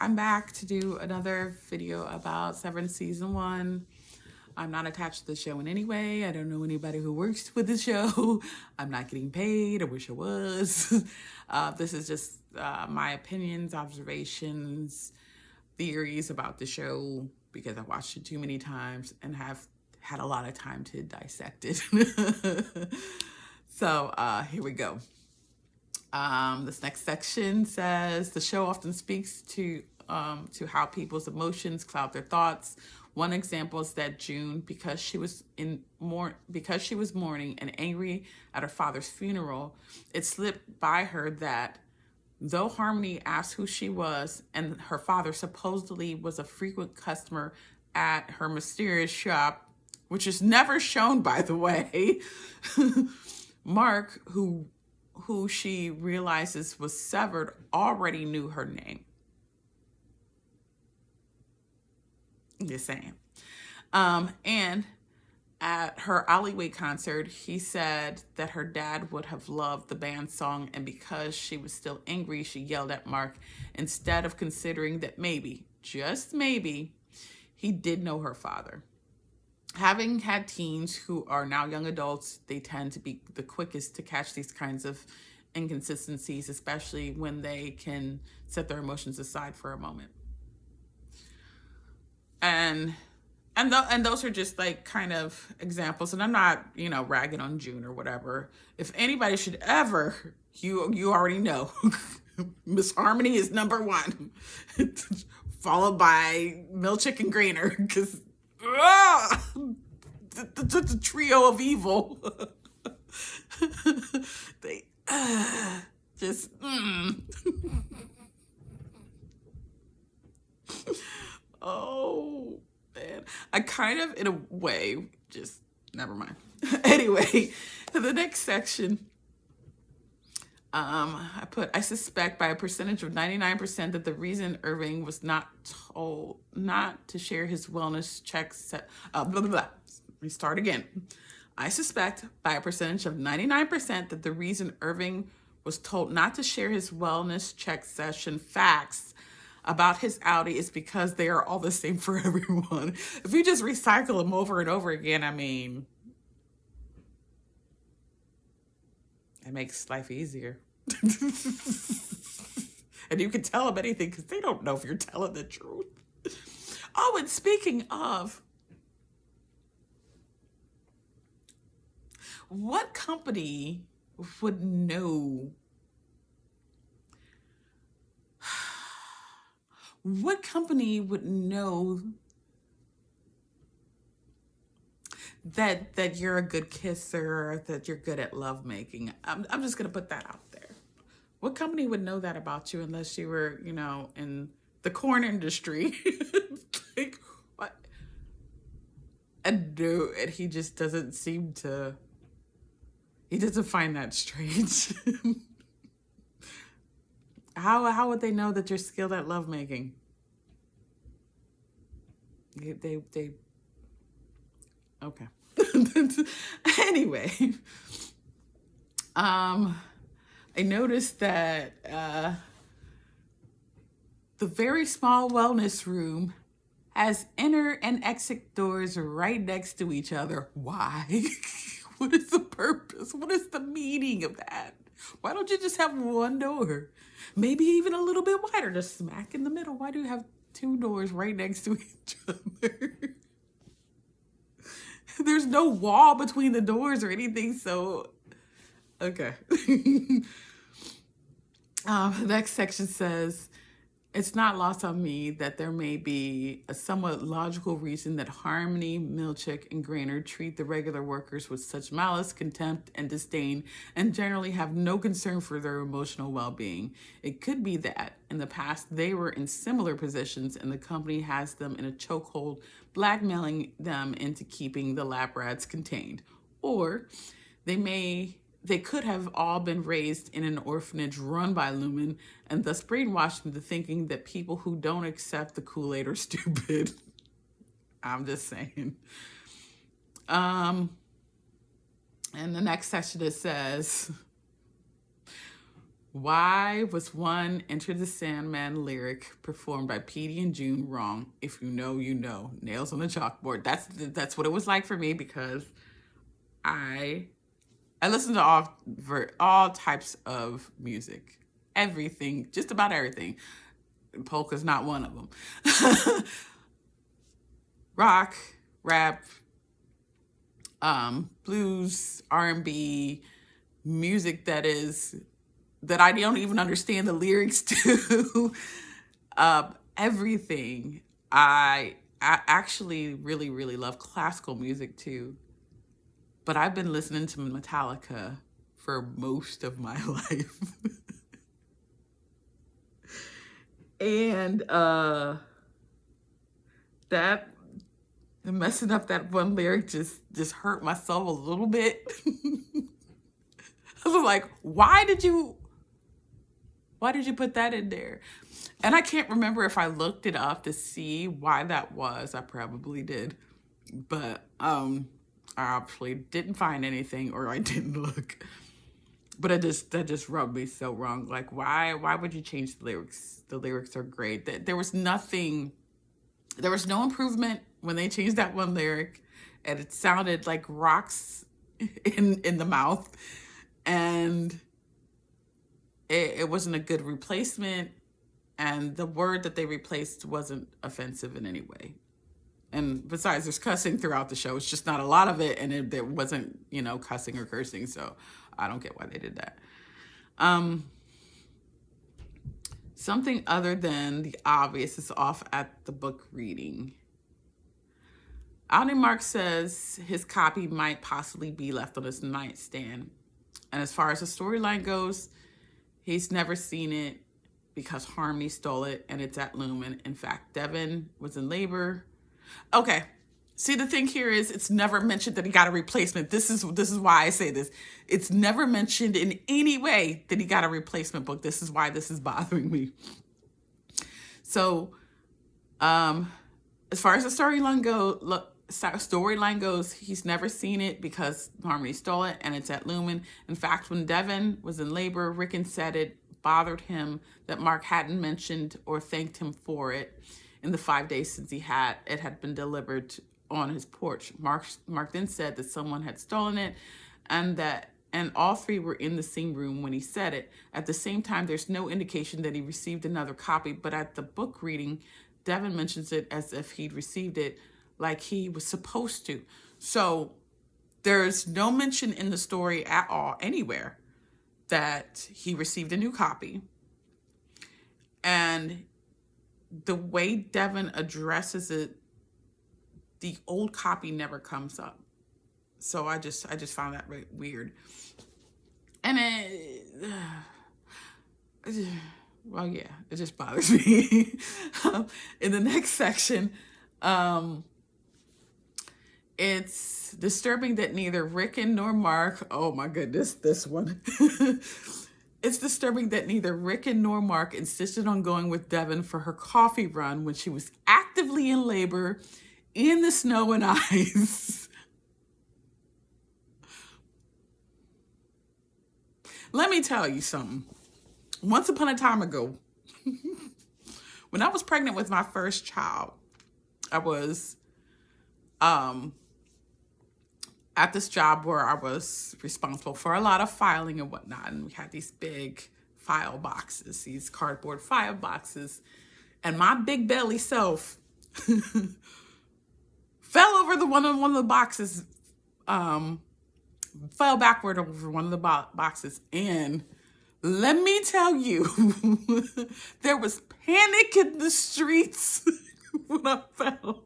I'm back to do another video about Severance Season 1. I'm not attached to the show in any way. I don't know anybody who works with the show. I'm not getting paid. I wish I was. This is just my opinions, observations, theories about the show because I watched it too many times and have had a lot of time to dissect it. So here we go. This next section says the show often speaks to how people's emotions cloud their thoughts. One example is that June, because she was mourning and angry at her father's funeral, it slipped by her that though Harmony asked who she was, and her father supposedly was a frequent customer at her mysterious shop, which is never shown, by the way, Mark, who she realizes was severed, already knew her name. Just saying. And at her alleyway concert, he said that her dad would have loved the band song, and because she was still angry, she yelled at Mark instead of considering that maybe, just maybe, he did know her father. Having had teens who are now young adults, they tend to be the quickest to catch these kinds of inconsistencies, especially when they can set their emotions aside for a moment. And those are just like kind of examples. And I'm not, ragging on June or whatever. If anybody should ever, you already know, Miss Harmony is number one, followed by Milchick and Grainer, because the trio of evil. They just. Oh, man. I kind of, in a way, just, never mind. Anyway, the next section, I suspect by a percentage of 99% that the reason Irving was not told not to share his wellness checks, blah, blah, blah. Let me start again. I suspect by a percentage of 99% that the reason Irving was told not to share his wellness check session facts about his Audi is because they are all the same for everyone. If you just recycle them over and over again, I mean, it makes life easier. And you can tell them anything because they don't know if you're telling the truth. Oh, and speaking of, what company would know? What company would know that you're a good kisser, that you're good at lovemaking? I'm just gonna put that out there. What company would know that about you unless you were, in the corn industry? Like, what? And he just doesn't seem to. He doesn't find that strange. How would they know that you're skilled at lovemaking? They okay. Anyway, I noticed that the very small wellness room has inner and exit doors right next to each other. Why? What is the purpose? What is the meaning of that? Why don't you just have one door? Maybe even a little bit wider, just smack in the middle. Why do you have two doors right next to each other? There's no wall between the doors or anything, so okay. The next section says, it's not lost on me that there may be a somewhat logical reason that Harmony, Milchick, and Grainer treat the regular workers with such malice, contempt, and disdain, and generally have no concern for their emotional well-being. It could be that, in the past, they were in similar positions and the company has them in a chokehold, blackmailing them into keeping the lab rats contained. Or they could have all been raised in an orphanage run by Lumen and thus brainwashed into thinking that people who don't accept the Kool-Aid are stupid. I'm just saying. And the next section it says, Why was one Enter the Sandman lyric performed by Petey and June wrong? If you know, you know. Nails on the chalkboard. That's what it was like for me, because I listen to all types of music. Everything, just about everything. Polka's not one of them. Rock, rap, blues, R&B, music that I don't even understand the lyrics to. Everything. I actually really, really love classical music too. But I've been listening to Metallica for most of my life. And that messing up that one lyric just hurt my soul a little bit. I was like, why did you put that in there? And I can't remember if I looked it up to see why that was. I probably did. But I actually didn't find anything, or I didn't look. But that just rubbed me so wrong. Like, why would you change the lyrics? The lyrics are great. There was no improvement when they changed that one lyric, and it sounded like rocks in the mouth, and it wasn't a good replacement, and the word that they replaced wasn't offensive in any way. And besides, there's cussing throughout the show. It's just not a lot of it, and there wasn't, cussing or cursing, so I don't get why they did that. Something other than the obvious is off at the book reading. Audie Mark says his copy might possibly be left on his nightstand. And as far as the storyline goes, he's never seen it because Harmony stole it, and it's at Lumen. In fact, Devin was in labor. Okay. See, the thing here is it's never mentioned that he got a replacement. This is why I say this. It's never mentioned in any way that he got a replacement book. This is why this is bothering me. So, as far as the storyline goes, he's never seen it because Harmony stole it, and it's at Lumen. In fact, when Devin was in labor, Rickon said it bothered him that Mark hadn't mentioned or thanked him for it in the 5 days since it had been delivered on his porch. Mark then said that someone had stolen it, and all three were in the same room when he said it. At the same time, there's no indication that he received another copy, but at the book reading, Devin mentions it as if he'd received it like he was supposed to. So there's no mention in the story at all, anywhere, that he received a new copy. And the way Devin addresses it, the old copy never comes up. So I just found that weird. And well, yeah, it just bothers me. In the next section, it's disturbing that neither Rickon nor Mark, oh my goodness, this one. It's disturbing that neither Rickon nor Mark insisted on going with Devin for her coffee run when she was actively in labor in the snow and ice. Let me tell you something. Once upon a time ago, when I was pregnant with my first child, I was at this job where I was responsible for a lot of filing and whatnot. And we had these big file boxes, these cardboard file boxes. And my big belly self fell over one of the boxes, fell backward over one of the boxes. And let me tell you, there was panic in the streets when I fell.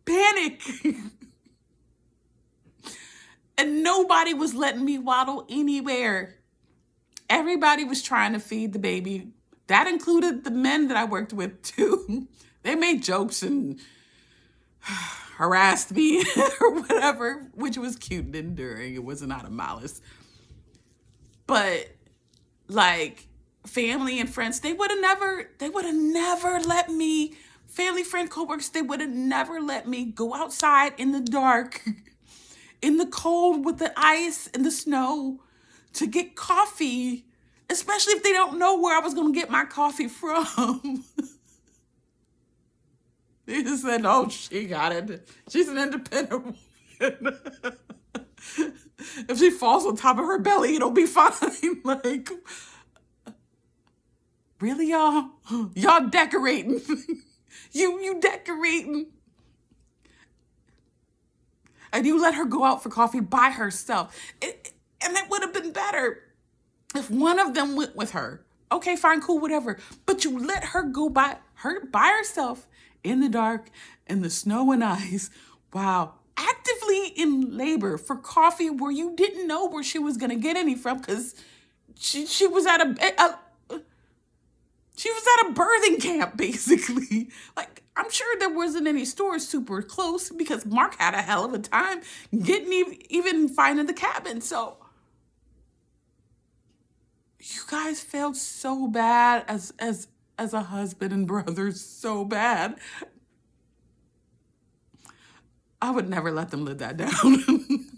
Panic. And nobody was letting me waddle anywhere. Everybody was trying to feed the baby. That included the men that I worked with too. They made jokes and harassed me or whatever, which was cute and endearing. It wasn't out of malice. But like family and friends, they would have never let me, family, friend, coworkers, they would have never let me go outside in the dark, in the cold with the ice and the snow, to get coffee, especially if they don't know where I was going to get my coffee from. They just said, oh, she got it. She's an independent woman. If she falls on top of her belly, it'll be fine. Like, really, y'all? Y'all decorating. You decorating. And you let her go out for coffee by herself. And it would have been better if one of them went with her. Okay, fine, cool, whatever. But you let her go by herself in the dark, in the snow and ice, wow, actively in labor for coffee where you didn't know where she was gonna get any from because she was at a birthing camp, basically. Like, I'm sure there wasn't any stores super close because Mark had a hell of a time getting even finding the cabin. So you guys failed so bad as a husband and brother, so bad. I would never let them live that down.